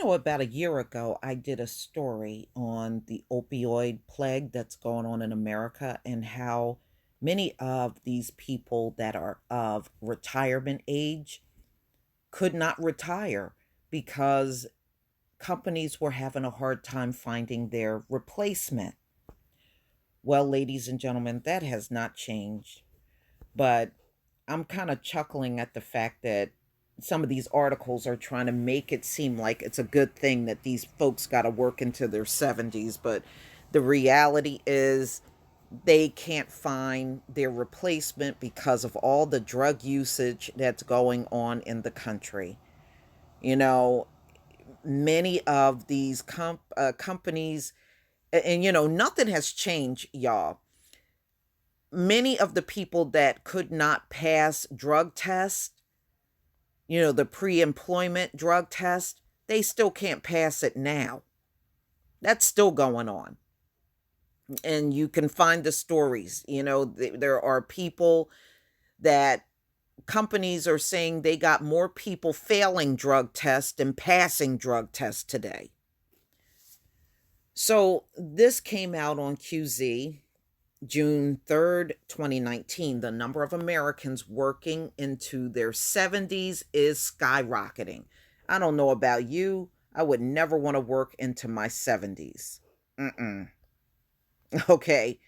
About a year ago, I did a story on the opioid plague that's going on in America and how many of these people that are of retirement age could not retire because companies were having a hard time finding their replacement. Well, ladies and gentlemen, that has not changed. But I'm kind of chuckling at the fact that some of these articles are trying to make it seem like it's a good thing that these folks got to work into their 70s, but the reality is they can't find their replacement because of all the drug usage that's going on in the country. You know, many of these companies, and nothing has changed, y'all. Many of the people that could not pass drug tests, the pre-employment drug test, they still can't pass it now. That's still going on. And you can find the stories. There are people that companies are saying they got more people failing drug tests than passing drug tests today. So this came out on QZ June 3rd, 2019. The number of Americans working into their 70s is skyrocketing. I don't know about you. I would never want to work into my 70s. Mm-mm. Okay.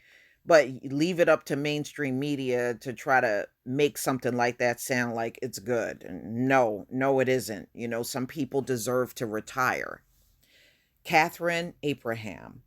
But leave it up to mainstream media to try to make something like that sound like it's good. No, no, it isn't. Some people deserve to retire. Catherine Abraham,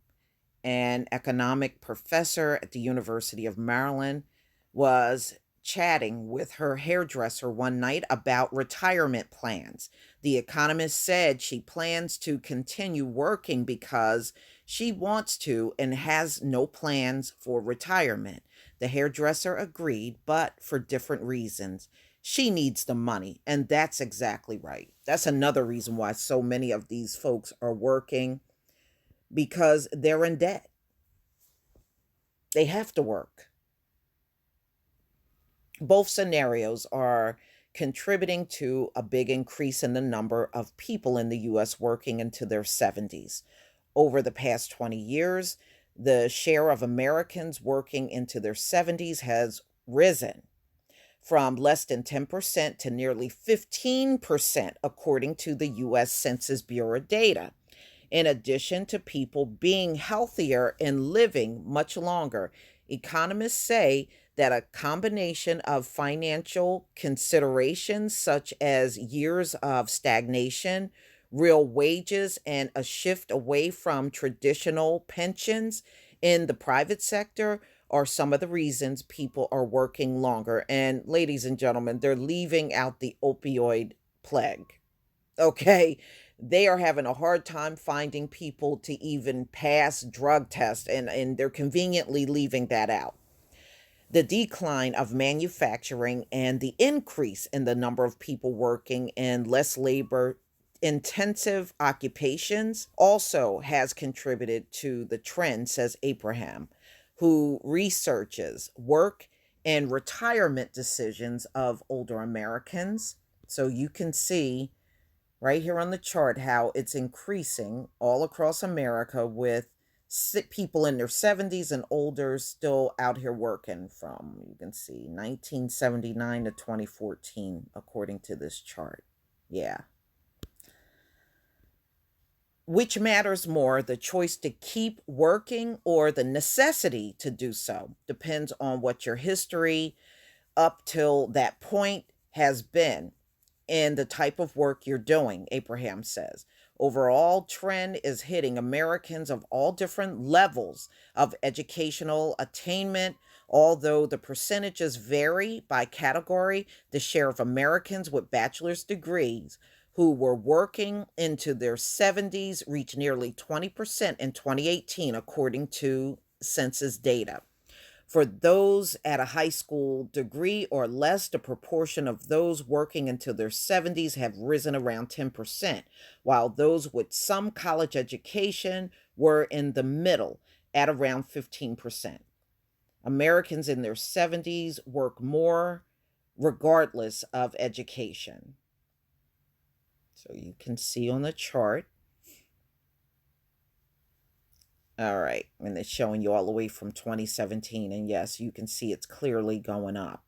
an economic professor at the University of Maryland, was chatting with her hairdresser one night about retirement plans. The economist said she plans to continue working because she wants to and has no plans for retirement. The hairdresser agreed, but for different reasons. She needs the money, and that's exactly right. That's another reason why so many of these folks are working, because they're in debt. They have to work. Both scenarios are contributing to a big increase in the number of people in the US working into their 70s. Over the past 20 years, the share of Americans working into their 70s has risen from less than 10% to nearly 15%, according to the US Census Bureau data. In addition to people being healthier and living much longer, economists say that a combination of financial considerations, such as years of stagnation, real wages, and a shift away from traditional pensions in the private sector, are some of the reasons people are working longer. And ladies and gentlemen, they're leaving out the opioid plague. Okay, they are having a hard time finding people to even pass drug tests, and they're conveniently leaving that out. The decline of manufacturing and the increase in the number of people working in less labor intensive occupations also has contributed to the trend, says Abraham, who researches work and retirement decisions of older Americans. So you can see right here on the chart how it's increasing all across America, with people in their 70s and older still out here working, from, you can see, 1979 to 2014, according to this chart. Yeah. Which matters more, the choice to keep working or the necessity to do so? Depends on what your history up till that point has been in the type of work you're doing, Abraham says. Overall trend is hitting Americans of all different levels of educational attainment. Although the percentages vary by category, the share of Americans with bachelor's degrees who were working into their 70s reached nearly 20% in 2018, according to census data. For those at a high school degree or less, the proportion of those working into their 70s have risen around 10%, while those with some college education were in the middle at around 15%. Americans in their 70s work more regardless of education. So you can see on the chart. All right. And it's showing you all the way from 2017. And yes, you can see it's clearly going up.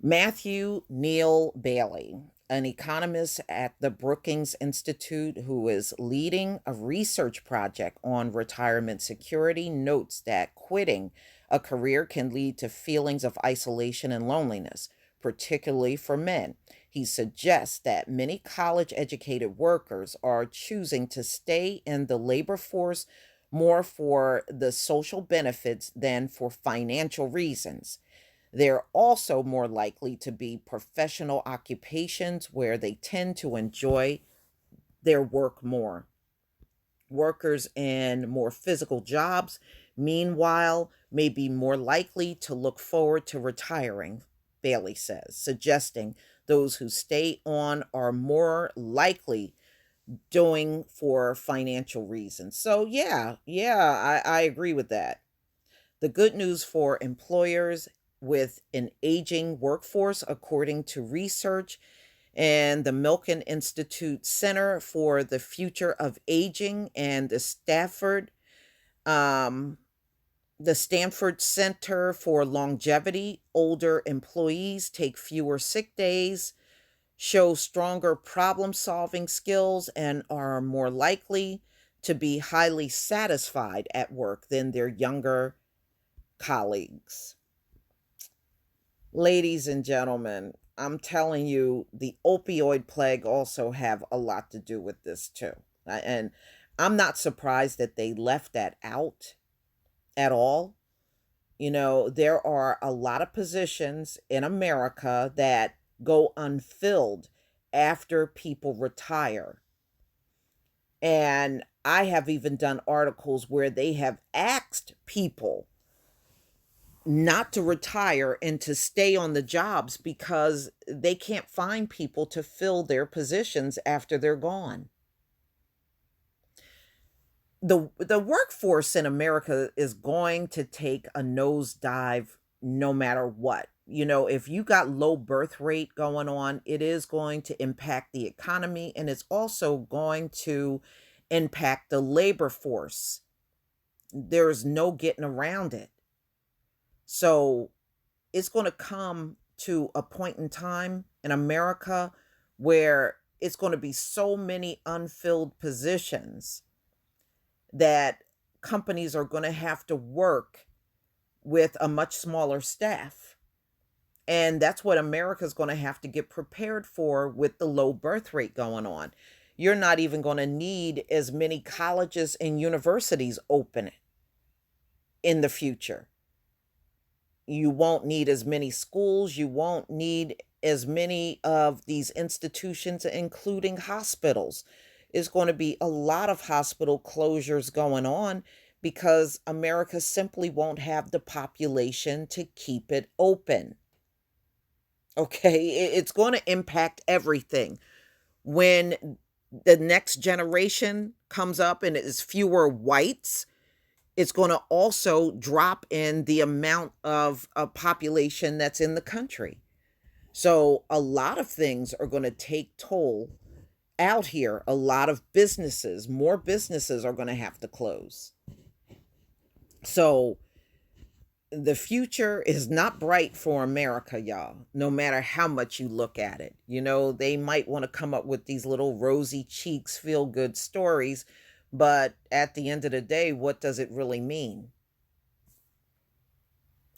Matthew Neal Bailey, an economist at the Brookings Institute who is leading a research project on retirement security, notes that quitting a career can lead to feelings of isolation and loneliness, particularly for men. He suggests that many college educated workers are choosing to stay in the labor force more for the social benefits than for financial reasons. They're also more likely to be professional occupations where they tend to enjoy their work more. Workers in more physical jobs, meanwhile, may be more likely to look forward to retiring, Bailey says, suggesting those who stay on are more likely doing for financial reasons. So, yeah, I agree with that. The good news for employers with an aging workforce, according to research and the Milken Institute Center for the Future of Aging and um, the Stanford Center for Longevity, older employees take fewer sick days, show stronger problem solving skills, and are more likely to be highly satisfied at work than their younger colleagues. Ladies and gentlemen, I'm telling you, the opioid plague also have a lot to do with this too. And I'm not surprised that they left that out at all. You know, there are a lot of positions in America that go unfilled after people retire. And I have even done articles where they have asked people not to retire and to stay on the jobs because they can't find people to fill their positions after they're gone. The workforce in America is going to take a nosedive no matter what. You know, if you got low birth rate going on, it is going to impact the economy, and it's also going to impact the labor force. There's no getting around it. So it's going to come to a point in time in America where it's going to be so many unfilled positions that companies are going to have to work with a much smaller staff. And that's what America's going to have to get prepared for with the low birth rate going on. You're not even going to need as many colleges and universities open in the future. You won't need as many schools. You won't need as many of these institutions, including hospitals. There's going to be a lot of hospital closures going on because America simply won't have the population to keep it open. Okay, it's going to impact everything. When the next generation comes up and it is fewer whites, it's going to also drop in the amount of a population that's in the country. So a lot of things are going to take toll out here. A lot of businesses, more businesses are going to have to close. So the future is not bright for America, y'all, no matter how much you look at it. You know, they might want to come up with these little rosy cheeks, feel good stories, but at the end of the day, what does it really mean?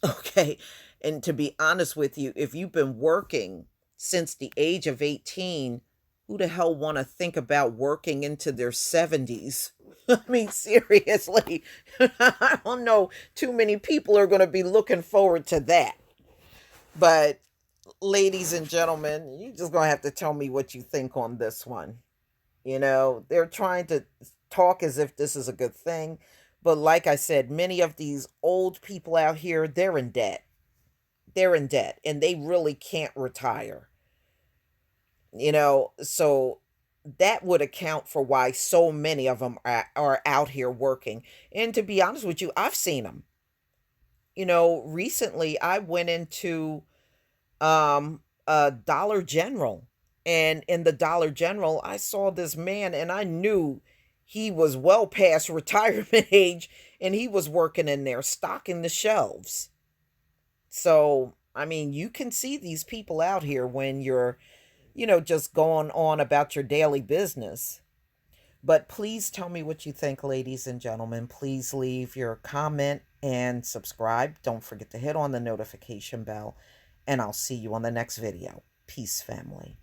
Okay. And to be honest with you, if you've been working since the age of 18, who the hell want to think about working into their 70s? I mean, seriously, I don't know. Too many people are going to be looking forward to that. But, ladies and gentlemen, you just going to have to tell me what you think on this one. You know, they're trying to talk as if this is a good thing. But, like I said, many of these old people out here, they're in debt. They're in debt and they really can't retire. You know, so that would account for why so many of them are out here working. And to be honest with you, I've seen them. You know, recently I went into a Dollar General And in the Dollar General, I saw this man and I knew he was well past retirement age and he was working in there stocking the shelves. So, I mean, you can see these people out here when you're, just going on about your daily business. But please tell me what you think, ladies and gentlemen. Please leave your comment and subscribe. Don't forget to hit on the notification bell. And I'll see you on the next video. Peace, family.